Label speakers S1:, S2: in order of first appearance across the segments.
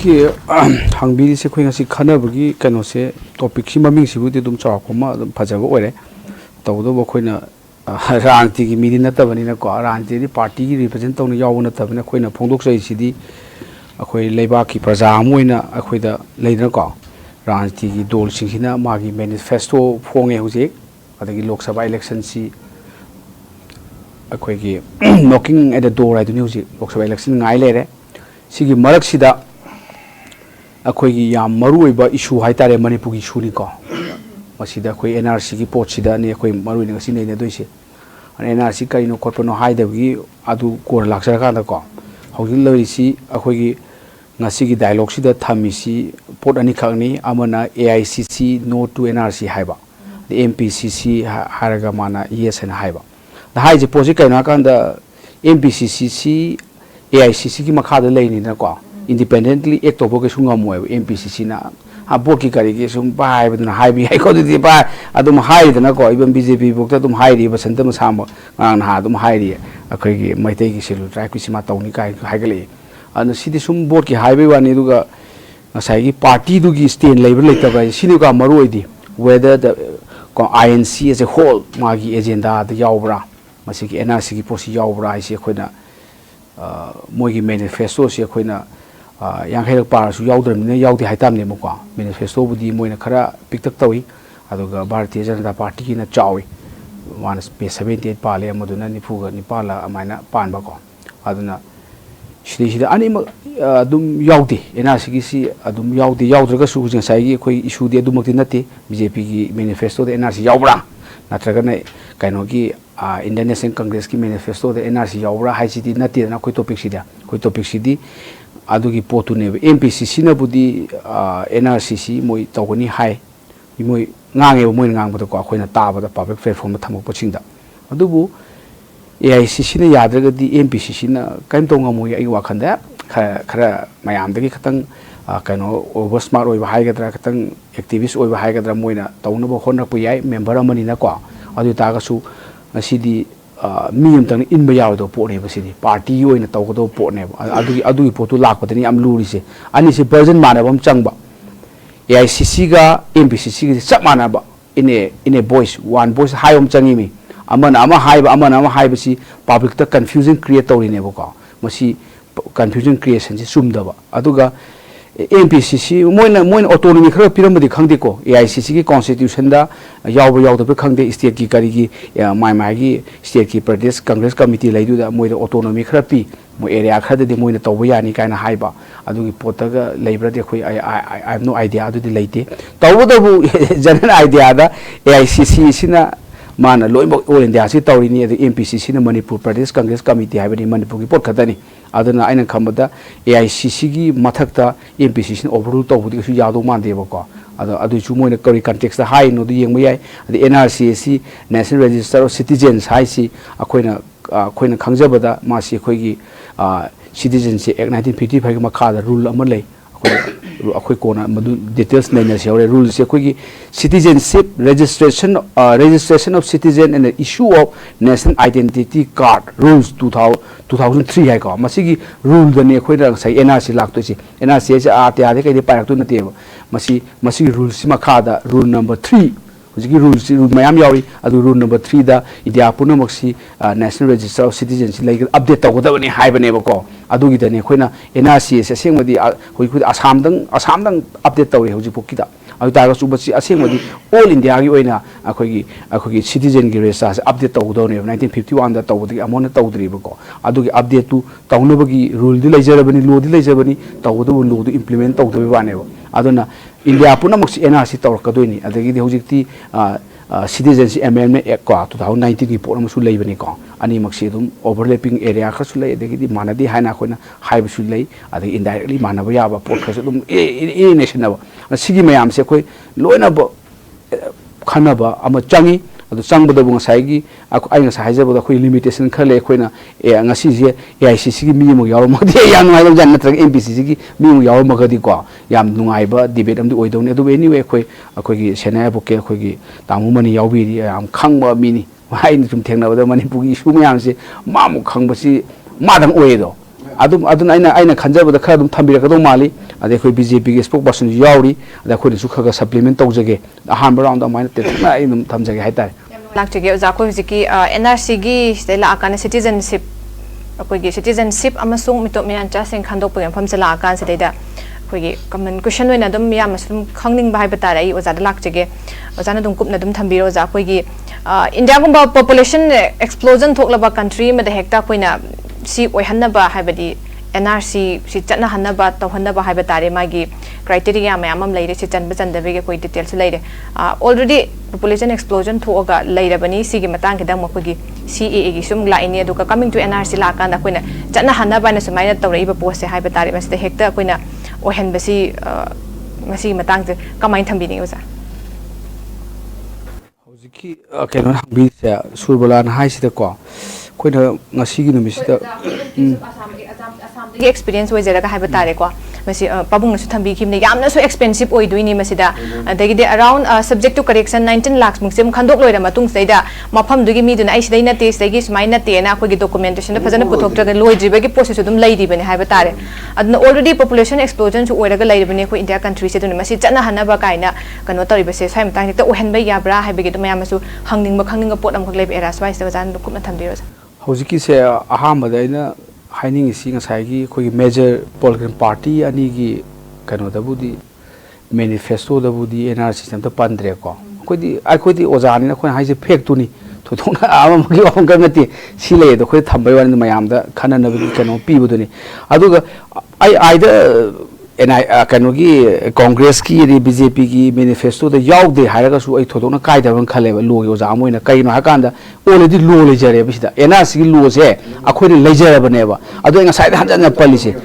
S1: की हांबी से कोई ngasi खनबगी कनो से टॉपिक सी ममिंग सिबुदि दुम चावखमा दुम फजब ओरे तौदो बखोइना रांति की मीदी नतबनिना को रांति दी पार्टी की रिप्रेजेंट तौन याव नतबना खोइना फोंदोक सैसिदी अखोइ लेबा की प्रजा मोइना अखोइदा लेदना को रांति की दोल सिंहिना मागी मैनिफेस्टो फोंगे हुजे अदगी लोकसभा इलेक्शन सी अखोइगी नॉकिंग एट द डोर आइदुनि हुजे लोकसभा इलेक्शन ngai लेरे सिगी मरक सिदा अखोइगी याम मरुइबा इशू हाइतारे मणिपुर की इशू नि को मसिदा अखोइ एनआरसी की पोट सिदा ने अखोइ मरुइने ngasi nei ne doise NRC करिनो खोटनो हाइदबगी अदु कोर लाक्सर कांदा को हौजिल लरिसी अखोइगी ngasi की डायलॉग सिदा थमिसी पोट अनि खगनी अमना एआईसीसी नो टू एनआरसी हाइबा एमपीसीसी हारगा माना यस एन हाइबा द हाइजे पोजि कइना कांदा एमपीसीसी एआईसीसी की मखा लेनी ना को इंडिपेंडेंटली एक तोबो के सुंगमो एमपीसीसी ना हा बोकी करी के सुम बाय बदना हाई बी हाई को दि बा अदुम हाई दना को इबन बीजेपी बोक्ता तुम हाई रि बसंत मसाम ना हा तुम हाई रि अखै की मैतै की सेलु ट्राई कुसिमा तौनी काय हाइगले अन सिदि सुम बोट की हाईवे वानी दुगा ngasai की पार्टी दुगी स्टेन लेबर लेतबा सिनि का मरो इदि वेदर द को आईएनसी एज ए होल मागी एजेंडा द यावब्रा मसी की एनआरसी की पोसी यावब्रा इसे खोइना मोगी मैनिफेस्टो से खोइना यांखैरक पारसु यावद्रमिने यावदि हाइतामने मको मैनिफेस्टो बुदी मोइना खरा पिकतक तवी अदुगा भारतीय जनता पार्टी की ना चावी वान स्पेस 78 पाले अमदुना निफुगा निपाला अमाइना पानबको अदुना सिदिसिदा अनिम अदुम यावदि एनआरसी की सी अदुम यावदि यावद्रगसु जंसाइगी कोई इशू दे अदुमक्ति नते बीजेपी की मैनिफेस्टो दे एनआरसी यावब्रा नत्रगने कइनो की इंडियन नेशनल कांग्रेस की मैनिफेस्टो दे एनआरसी यावब्रा हाइसिदी नते ना कोई टॉपिक सिदी अदुगी पोतुने एमपीसीसी ना बुदी एनआरसीसी मोइ तौगनी हाई मोइ ngange मोइ ngangbदा को अखोइना ताबदा पब्लिक प्लेटफॉर्म थमक पछिंदा अदुबु एआईसीसी ने याद्रगदी एमपीसीसी ना काइम तोंगमोइ आई वाखंदा खरा मयामदगी खतंग कनो ओवर स्मार्ट ओइबा हाइगद्रा खतंग एक्टिविस्ट ओइबा हाइगद्रा मोइना तौनबो होनरपु याय मेंबर अमनी ना को अदु तागसु ngасidi mi amtang inba yawdo potne basidi party oina tawdo potne adugi potu lakpadani am lurise ani se version manabam changba AICC ga MPCC ga chap manaba in a voice one voice high changi mi amana ama high basi public ta confusion create tawrine bako masi confusion creation se sumdaba aduga MPCC Moina autonomy खरा पिरमदि खंगदे को AICC की constitution दा याव खंगदे state की करी की my की state की प्रदेश कांग्रेस कमिटी लेदु दा मोइदा ऑटोनॉमी खरा पी मो एरिया खरा दे मोइना तौबो यानी कायना हाइबा अदुगी पोतगा लेब्रदे खोइ आई हैव नो आइडिया अदुदि लेते तौबदबु जनरल आइडिया दा AICC सिना माना लोइबक ऑल इंडिया से तौरिनी अदु MPCC ना मणिपुर प्रदेश कांग्रेस कमिटी हाइबनि मणिपुर की पोत खतनी अदुना आइना खमदा AICC की मथकता MPCC ओवरऑल तौबदि सु यादो मानदेबको अदु मोइना करी कॉन्टेक्स्ट हाई नो दु येंग मयाय अदु NRC सी नेशनल रजिस्टर ऑफ सिटीजन्स हाई सी अखोइना खंगजबदा मासी अखोइगी सिटीजनशिप एक्ट 1955 की मखादा रूल अमा लै अखोइ कोना मदु डिटेल्स नैना सेवरे रूल से अखोइगी citizenship registration of citizen and the issue of national identity card rules 2003 है को मसीगी रूल दने अखोइना सै NRC लाक्तोसी NRC से आते कइदे पारक्तु नतेबो मसीगी रूल सि मखादा रूल नंबर 3 हुजिगी रूल मयाम यावी अदु रूल नंबर 3 दा इंडिया पुनमक्सी नेशनल रजिस्टर ऑफ सिटीजन से लेकर अपडेट तौगदबनी हाइबनेबको अदुगी दने अखोइना NRC से सेंगमदी हुइखुद आसामदंग अपडेट तौरे हुजि पोकिदा अदु तागा सुबसी असेंगमदी ऑल इंडिया की ओइना अखोगी सिटीजन की रजिस्टर से अपडेट तौगदोने 1951 दा तौबदी अमोन तौद्रिबको अदुगी अपडेट तु तौनबगी रूल दि लेजरबनी लो दि लेजरबनी तौगदबु लो दु इंप्लीमेंट तौदबे बानेबो अदुना इंडिया पुनमक्सी NRC तौरकदोइनी अदगी हुजिक्ति सिटीजनशिप अमेंडमेंट एक्ट को 2019 की पोट अमसु लेबनी को अनि मक्सी दुम ओवरलैपिंग एरिया खरसु लै अदगी मानदी हाइना खोइना हाइबसु लै अदगी इनडायरेक्टली मानबा याबा पोट खरसु दुम ए नेशनल सिगी मयाम से कोइ लोइना खनबा अम चंगी अदु चंगबदबु ngsaigi ai ngsa haijabada khoi limitation khale khoina ngasi je AICC की मी मु याव मदे या नुआइ lam jan नत्रग MPCC की मी मु याव मगदी को याम नुआइ बा डिबेट अमदि ओइदौने अदु एनीवे खोइ अखोगी सेना बोके अखोगी तामु मनि यावबिरि याम खंगबा मिनी हाइन सुम थेंगनाबदा मणिपुर की इशू मयाम से मामु खंगबसी मादंग ओइदो अदुन खंजबद खर थम्बीरकदो माली अदे अखोई बीजेपी के स्पोक पर्सन यावरी अदे अखोई सु खग सप्लीमेंट तौजगे अहान राउंड अमाइन तेना आई थमजगे हाइतार
S2: लाक्चगे ओजा को हुजिकी एनआरसी गी से लाकान सिटीजनशिप अखोई सिटीजनशिप अमसुंग मितो मियानचा सिंग खंदोक मफम से लाकान से देदा अखोई कमन क्वेश्चन ओइना दम याम सुम खंगनिंग बाय बतारे आई ओजा लाक्चगे ओजा ना दुम कुपना दुम थम्बीरो ओजा अखोई इंडिया गुंबा पॉपुलेशन एक्सप्लोजन थोकलबा कंट्री में हेक्टा कोइना सी ओहन्नबा हाइबदी एनआरसी सी चतना हन्नबा तौहन्नबा हाइबा तारे मागी क्राइटेरिया मैम लेरे सी चनब चंदबे कोई डिटेल्स लेरे ऑलरेडी पॉपुलेशन एक्सप्लोजन थोगा लेरबनी सी मतांग खिदंग मखोगी सीएए की सुम लाइने दुका coming to NRC लाकान Koyna Chatna हन्नबा ने सुमाइना तौरइबा पोस्ट हाइबा तारे मसते हेक्टा कोइना ओहनबसी मसी मतांग से कमाइन थंबिनी ओजा
S1: हौजिकी केनो हंबी से सुरबलान हाइसिदको Koyna ngasi numisida
S2: asam experience oi jera ga haiba tare ko masi pabung su thambi khimne yamna so expensive oi duini masida dagi de around subject to correction 19 lakhs mungsem khandok loira matung saida mafam dugi mi duna ai sidai na te sagi smai na te na khoi gi documentation da fazana puthok tra ga loi driba gi process dum lai di bani haiba tare adna already population explosion su oira ga lai bani khoi india country se dun masi chana hana ba kaina kano tori ba se sai matang ta ohen ba ya bra haiba gi dum yam su hangning ba khangning ga pot am khok lai era swai se jan kum na thambi ro
S1: हौजिकी से अहमद अखोई major political party अनी की कनोदबुदी मैनिफेस्टोदबुदी NRC system तो पंद्रेको अखोई ओजानी अखोई हाइसे फेक्टुनी थोथोना आमगी वंगंगति सिले दो अखोई थंबय वानी मयामदा खननबगी कनो पीबुदुनी अदुगा आइदा कनोगी कांग्रेस की बीजेपी की मैनिफेस्टो यादे है थोड़ा कायदब खले लोग ओजाम कई ऑलरेडी लो लेजरे एनआरसी की लो से अखोने लेजरबनेब हजन पलिसे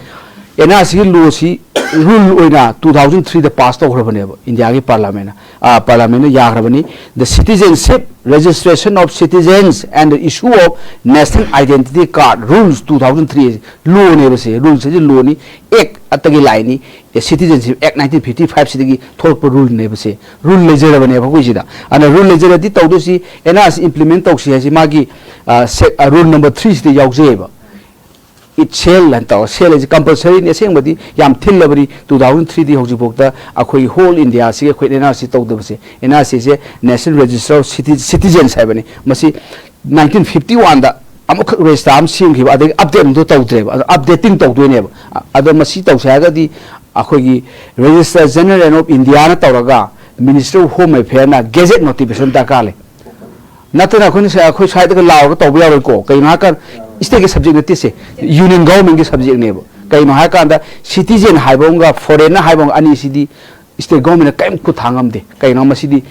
S1: एनआरसी की लो से रूल 2003 पास तौरबनेब इंडिया की पार्लियामेंट याग्रबनी the citizenship registration of citizens and the issue of national identity card rules 2003 law ne base rules se law ni act atagi line ni citizenship act 1955 sidagi thorp rule ne base rule ledger bane ba kuisida ana rule ledger di tawdu si NRC implement tawsi ha si magi rule number 3 sidi yauje ba it shall and shall is compulsory ne seng badi yam thillabri 2003 di hoji bokta akhoi whole india si akhoi NRC tawdu base NRC se national register of citizens hai bani masi 1951 da amuk register am sim ki adai update do tawdre updating tawdu ne ado masi tawsa ga di akhoi gi register general of india na tawraga minister of home affairs na gazette notification da kale natana khoni se akhoi side ga law ga tawbu yaw ko kai na kan state के subject नती से union government के subject ने कई है कांदा citizen हाइबोंगा foreigner हाइबोंग अनी सिदी state government कई को थांगमदे कईनो मसिदी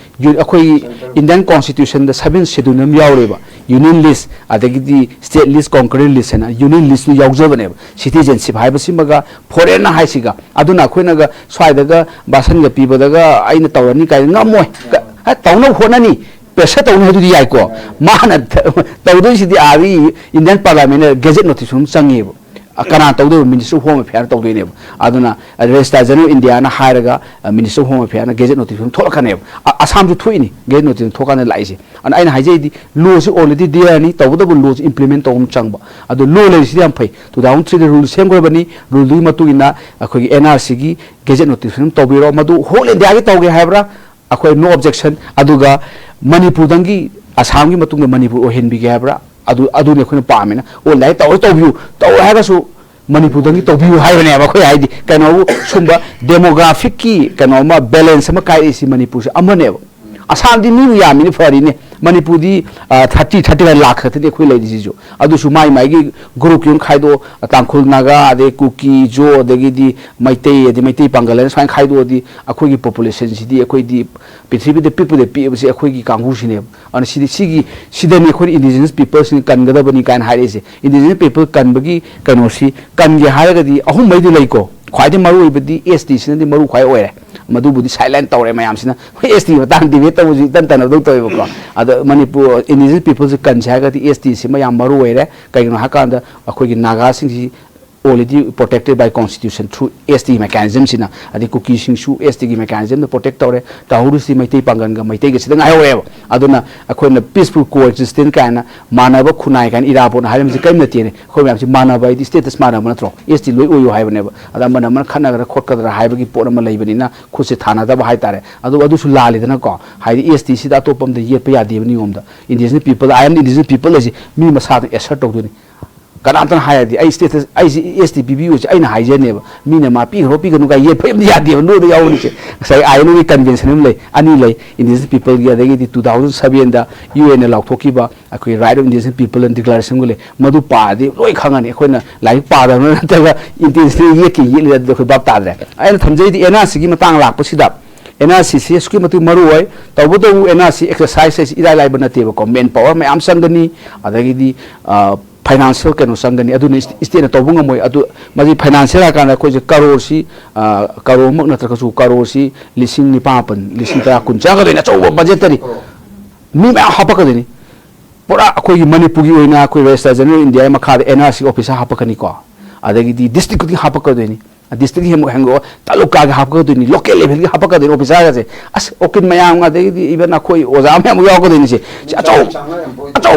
S1: अखोई इंडियन कॉन्स्टिट्यूशन द 7 शेड्यूल नम यावरेबा यूनियन लिस्ट अदगिदी स्टेट लिस्ट कॉन्करेंट लिस्ट ना यूनियन लिस्ट नु यावजबने सिटीजनशिप हाइबसिमगा फॉरेनर हाइसिगा अदुना अखोइनागा स्वाइदगा बासनगा पीबदगा आइना तवरनी काई ngमोय तवनो होनानी पैसा तौने हदुदी याइको माना तौदो सिदी आरी इंडियन पार्लियामेंट गैजेट नोटिस चंगेब कना तौदो मिनिस्टर होम अफेयर तौदोनेब अदुना रजिस्टर जनरल इंडिया ना हायरगा मिनिस्टर होम अफेयर ना गैजेट नोटिस थोलकनेब असम जु थोइनी गैजेट नोटिस थोकाने लाइसे अन आइना हाइजेदी लो से ऑलरेडी देयरनी तौदो लो इंप्लीमेंट तौम चंगबा अदु लो लेसिदी हम फै 2003 द रूल सेमगबनी रूल दुई मतुगिना अखोगी एनआरसी की गैजेट नोटिस तौबिरो मदु होल इंडिया की तौगे हायब्रा अखोई नो ऑब्जेक्शन अदुगा मणिपुर दंगी असम की मतुंग मणिपुर ओहेनबी गेब्रा अदु ने खोन पामेना ओ लाई तौ तौबियु तौ हागसु मणिपुर दंगी तौबियु हाइबने बा खोय हाइदि कनो सुंबा डेमोग्राफिक की कनो मा बैलेंस मा काइसी मणिपुर से अमने असम दी नी यामिनि फरिने मणिपुर दी 30-35 लाख खतने खोय लेदि जिजो अदुसु माई माई ग्रुप युं खाइदो तांखुल नागा अदे कुकी जो अदगी दी मैते पांगलन साइन खाइदो दी अखोई की पॉपुलेशन सिदी अखोई दी पृथ्वी दे पिपल दे पिबसे अखोई की कांगु सिने अन सिदी अखोई इंडिजिनस पीपल्स नि कनगदबनी कान हाइरेसे इंडिजिनस पीपल कनबगी कनोसी कनगे हारगदी अहुम मैदि लैको ख्वाइदे मरु इबदी एसटी सिनदि मरु ख्वाइ ओइरे मधुबुदी साइलेंट तौरे मैम सिना एसटी बतांग डिबेट तबुजी तन तन दो तोयबको अद मणिपुर इंडिजिनस पीपल्स कन हागदी एसटी सिमा याम मरु ओइरे कइनो हाकांदा अखोई की नागा सिंग already protected by constitution through ST mechanism sina adi cookie singsu ST gi mechanism the protect tore tahuru si mai te pangan ga mai te gi sidang ayo aduna akhoi na peaceful coexistence kana manaba khunai kan irapon harim si kaim na tiene khoi yam si manaba idi status manaba na tro ST loi oyo hai bane ada man man khana ga khot ka hai ba gi por ma lei bani na khuse thana da ba hai tare adu su la le dana ko hai ST si da topam de ye pa ya de bani om da indigenous people I am indigenous people is mi masa da assert to duni kanatan hai di ai status ai STPBU ai na hai je ne mi ne ma pi ro pi ganu ga ye pa ya de no da yaw ni se sai ai no convention le ani le indigenous people gi adagi di 2007 da UN law thoki ba akoi right of indigenous people and declaration gule madu pa di loi khangani akoi na lai pa da na ta ga indigenous ye ki ye le da khoi bab ta da ai na thamjai di NRC gi matang lak pa sida NRC si sku matu maru oi tabu do NRC exercise ida lai bana te ko men power me am sangani adagi di financial kanu sangani adu ni state to bunga moi adu maji financial kana ko je karor si karor mak na tra su karor si lising ni papan lising ta kun cha ga na chau budget tari mi ma hapa ka ni pura ko yi manipuri oina ko register general india ma kha NRC office hapa ka ni ko adagi di district ki hapa ka ni district hem hango taluka ga hapa ka ni local level ki hapa ka ni office ga je as okin mayam ga de even na koi oza me mu yaw ko ni se achau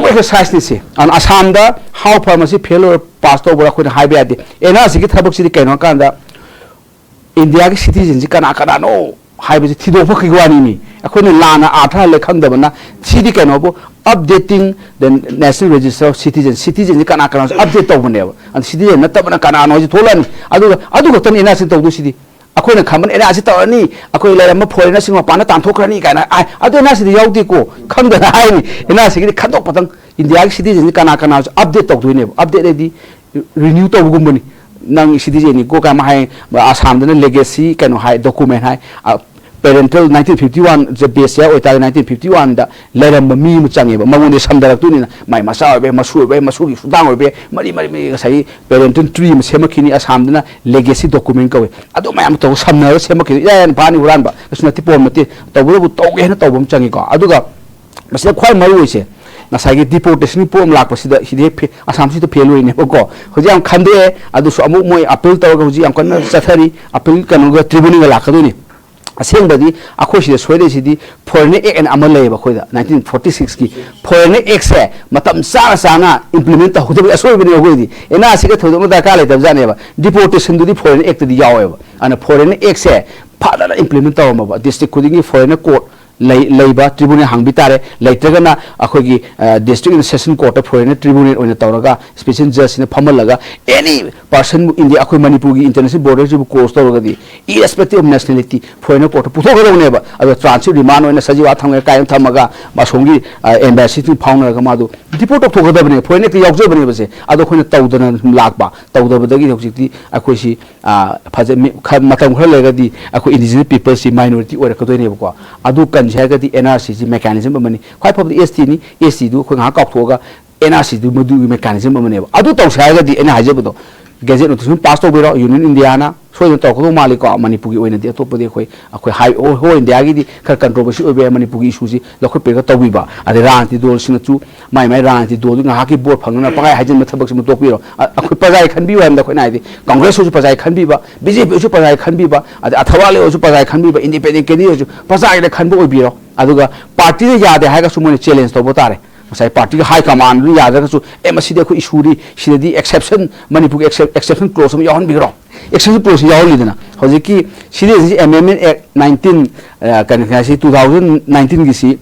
S1: exercise ni se an assam da how pharmacy failure pass to bora ko na high ade NRC ki thabak si kaino kan da india ki citizen ji kana kana no high bi thido phok ki wani ni akhoi lana atha le khang da bana sidi kaino bo updating the national register of citizen kana kana update to bune and citizen na tabana kana no ji tholan adu tan NRC to du sidi akhoi na khaman NRC to ani akhoi la ma foreigner sing ma pana tan thokrani kana adu NRC di yaudi ko khang da hai ni NRC ki khadok patang india ki citizen kana kana update to du ne update di renew to gum bani nang citizen ni ko ka ma hai assam da legacy kano hai document hai parental 1951 the base ya oita 1951 da leram mi mu change ba mangun samdarak tu ni mai masa be masu gi sudang be mari sai parental tree mu semakini assam dana legacy document ka we adu mayam to samna semakini yan pani uran ba suna tipo mate to bu to ge na to bum change ko adu ga masle khwai maru ise na sai deportation pom lak pasida hide assam si to failure ne ko hoji am khande adu so amu moi appeal to ga hoji am kan sathari appeal kanu ga tribunal ga lakadu ni aseng badi akho si soide si di foreign act and amal lay ba khoida 1946 ki foreign act se matam sa na implement ta hode asoi bani ho di ena si ka thodo da ka le dab jane ba deportation du di foreign act di yawe ba ana foreign act se phada implement ta ma ba district khuding foreign court leiba tribunal hangbi tare leitragana akhogi district session court foreign tribunal oina tawraga special judge ne phamalaga any person india akhoi manipur gi international border ju cross tawraga di irrespective of nationality foreign court puthoga dawne ba ado transit remand oina sajiwa thanga kaim thamaga masongi embassy tu phaunga madu deport of thoga dabne foreign ki yawje bane base ado khoina tawdana lakba tawdabadagi hojikti akhoi si phaje matam khara lega di akhoi indigenous people si minority ora kadoine ba ko adu jagati NRC mechanism amani khwai phab ST ni ST du khoi ha kap thoga NRC du madu mechanism amani adu taw sagati ena haje bodo gazette notification pass to biro union india na so to ko mali ko manipur gi oina di to pode khoi akhoi hai ho india gi di khar controversy obe manipur gi issue ji lokho pe ga tawi ba ade ranti dol sing chu mai ranti dol nga ha ki board phangna pagai hajin mathabak sim to piro akhoi pajai khan bi wa da khoi nai di congress su pajai khan bi ba BJP su pajai khan bi ba ade athawale su pajai khan bi ba independent candidate su pajai da khan bo obiro aduga party ya de ha ga su mo challenge to botare sai party high command ru ya ga su maside ko issue ri sidadi exception manipur exception clause am yahan biro exception clause yahan lidana hoji ki sidadi amendment act 19 kan si 2019 gi si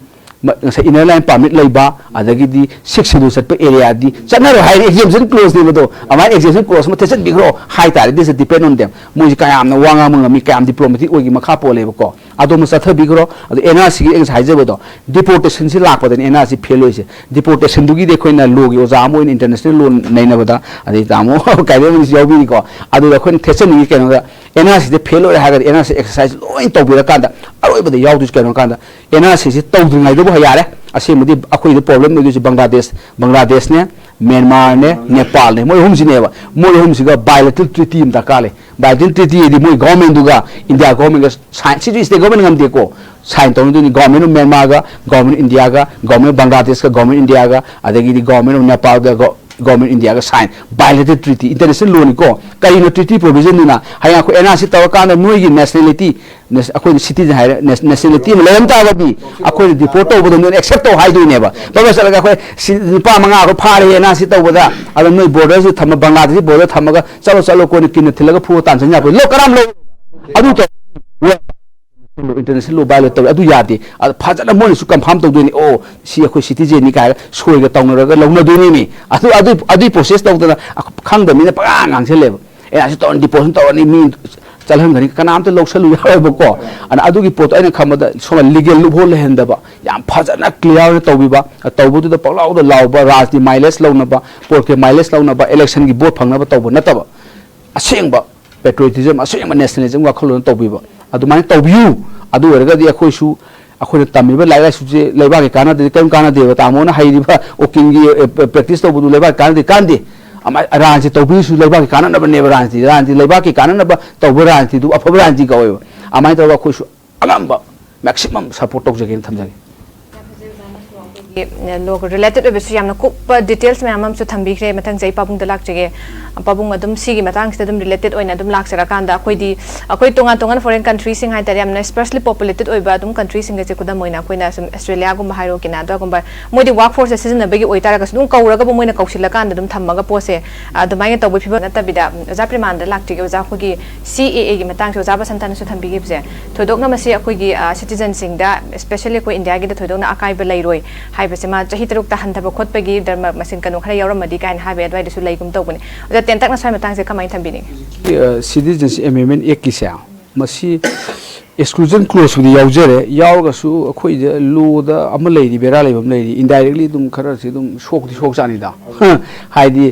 S1: inner line permit leiba adagi di 6 schedule set pe area di chanaro high exemption clause ni bodo ama exemption clause ma techen bigro high tare this depend on them mo ji kayam na wanga mo mi kayam diplomatic ogi makha po lebo ko ado mo satha bigro ado NRC gi ex high bodo deportation si lak paden NRC fail hoise deportation dugi de khoina logi oja mo in international law naina boda adi tamo kaide mo si yobi ko ado da khoin techen ni keno da NRC de fail ore haga NRC exercise loin to bira kanda aroi bodo yaw dus keno kanda NRC si to dringai do yare ase mudi akhoi the problem no is Bangladesh ne Myanmar ne Nepal ne moi hum jineba moi hum siga bilateral treaty im dakale bilateral treaty di moi government duga India government ga sign city state government ngam de ko sign to ni government of Myanmar ga government India ga government Bangladesh ga government India ga adagi di government of Nepal ga government India ka sign bilateral treaty international law ni ko kai no treaty provision ni na haya ko NRC taw ka na noi gi nationality akoi citizen hai nationality ma lam ta ba bi akoi deport to bodon accept to hai do ne ba ba sa ga ko pa manga ko phare NRC taw boda ada noi border su thama Bangladesh border thama ga chalo ko ni kin thilaga phu tan sanya ko lo karam lo adu to international law violate adu yade phajana mo su confirm to doni o si akoi citizen ni ka soi ga tawna ga lawna doni ni adu process to da khang da mi na pa ngang se le e asi to deposit to ni mi chalhan gani kanam to loksalu yawe ba ko ana adu gi pot aina khamada so legal lu bol hen da ba yam phajana clear to bi ba to bu da palaw da law ba rajni mileage lawna ba port ke mileage lawna ba election gi vote phangna ba to ba na ta ba aseng ba patriotism aseng nationalism wa kholon to bi ba adu mai to biu adu erga di akhoi su akhoi tammi ba lai su je leiba ke kana de kam kana de ba ta mo na hai ri ba oking gi practice to bu leiba kana de kan de ama ranji to biu su leiba ke kana na ba ne ranji leiba ke kana na ba to bu ranji du afa ranji ka oi amai to ba khoi su agam ba maximum support to je gen tham jage
S2: लोग related ओबे सुयामना कुप details में हमम सु थंबी रे मथंग जै पाबुंग दलाक जगे पाबुंग अदुम सिगी मतंग से अदुम related ओइना अदुम लाक सरा कांदा अखोइदी अखोइ तोंगा तोंगा फॉरेन कंट्री सिंग हाइ तारे हमना स्पेशली पॉपुलेटेड ओइबा अदुम कंट्री सिंग जे कुदा मोइना कोइना सम ऑस्ट्रेलिया गुम हाइरो किनाडा गुम मोइदी वर्क फोर्स सिजन बेगी ओइतारा गस दुम कौरगा बो मोइना कौसिला कांदा अदुम थम्मगा पोसे अदुमाइ तौबे फिबा नतबिदा जा प्रिमान दा लाक जगे ओजा खोगी CAA गी मतंग से ओजा बसंतन सु थंबी गे बजे थोदोकना मसी अखोगी सिटीजन सिंग दा स्पेशली को इंडिया गी दा थोदोकना अकाइबा लैरोय हाइबसे मा चही ता हंथब खोटपगी धर्म मसिन कनो खरा यौरमदी काइन हाबे अदवाइदसु लैगुम तौबने ओजा तेंतकना स्वाइ मतंग से कमाइ थंबिनि
S1: citizenship amendment एक की से मसी exclusion clause दी यावजरे यावगसु अखोइ लो दा अम लैदि बेरा लैबम लैदि indirectly दुम खरा से दुम शोक जानि दा हाइदि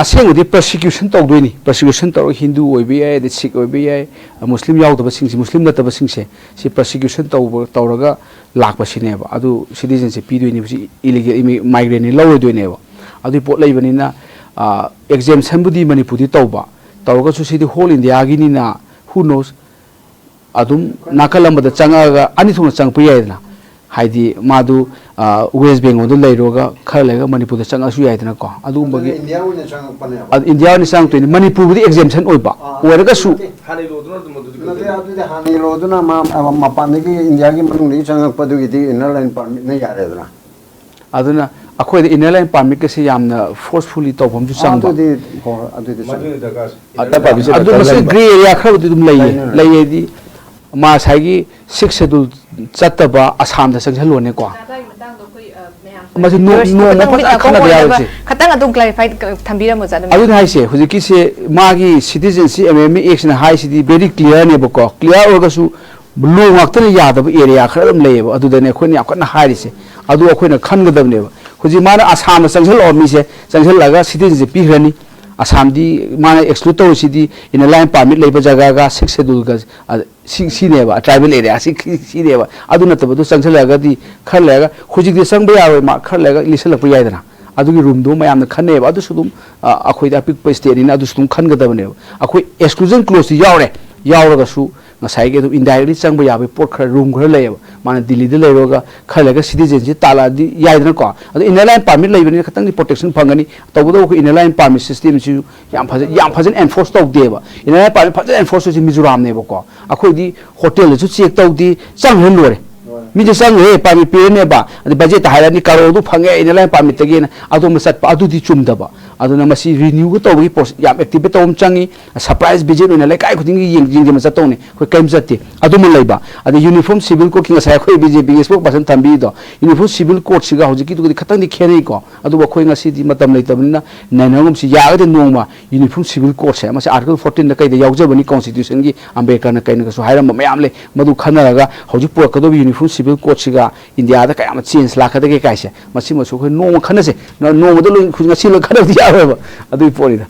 S1: असेंगदि persecution तौदोइनि persecution तौ हिंदू ओइबे याय द सिख ओइबे याय मुस्लिम यावदब सिंगसि मुस्लिम नतब सिंगसे सि persecution तौरगा लाकबा सिनेबा अदु citizenship पिदोइनि बसि illegal migrant नि लौदोइनेबा अदु पोट लैबनिना exemption बुदि मणिपुरी तौबा तौरगा सु सिदि whole india गिनि ना who knows adum nakalamada changaga ani thuna changpa yaidna haidi madu west bengal do leiroga khalaga manipur da changa su yaidna ko adu bagi india ni changpa ne india ni sang to manipur budi exemption oiba oraga su hani roduna adu de hani roduna ma pandigi india gi manung ni changpa du gi inner line permit ne yaredna aduna akhoi inner line permit ke se yamna forcefully to bom ju changba adu mase gray area khawdi dum lei di मा साइगी 6 schedule चतबा Assam दा संगहलोने को मसे no no खना यासे
S2: खतंग अदुम clarify थंबीरा मजा
S1: अदु हाइसे हुजिकी से मागी citizenship MMA action high city very clear ने बको clear ओगसु low ngakten yadab area khadam leyeba adu dane khoni akna harise adu akhoi na khangadabne huji mana asam sanghal omi se sanghal laga citizenship pi hrani asam di mana exclude to city in a line permit leba jaga ga 6 schedule ga si neba tribal area si neba adu na tabu sanghal laga di khalega huji di sangba yawe ma khalega lisal pa yaidana adu gi room do mayam na khaneba adu sudum akhoi da pick pa state ni adu sudum khangadabne akhoi exclusion clause yaure yauraga su ngasai ge indirectly changba yabe port khara room khara leyeba mana Delhi de leiroga khalaga citizenship tala di yaidna ko adu inner line permit leibani khatang di protection phangani tawdo ko inner line permit system chu yam phajan enforce taw deba inner line permit phajan enforce chi Mizoram ne ko akhoi di hotel chu check taw di chang hen lore mi je sang he permit pe ne ba adu budget hairani karo du phange inner line permit tagi adu masat pa adu di chumda ba adu na masi renew ko taw gi yam active taw changi surprise visit ne lai kai khuding yeng je masat taw ne ko kaim jati adu mun leiba adu uniform civil ko kinga sai khoi BJP spokesperson thambi do uniform civil court siga hoji ki du khatang di khenei ko adu ba khoi nga si di matam lei tabna nainangum si ya ga de nongma uniform civil court se masi article 14 da kai da yaujabani constitution gi ambedkar na kai na so hairam mayam le madu khanaraga hoji pur ka do uniform civil court siga india da kai am change la khada ge kai se masi ma so khoi nong khana se nong do lo khunga si lo khada di ya ba adu pori da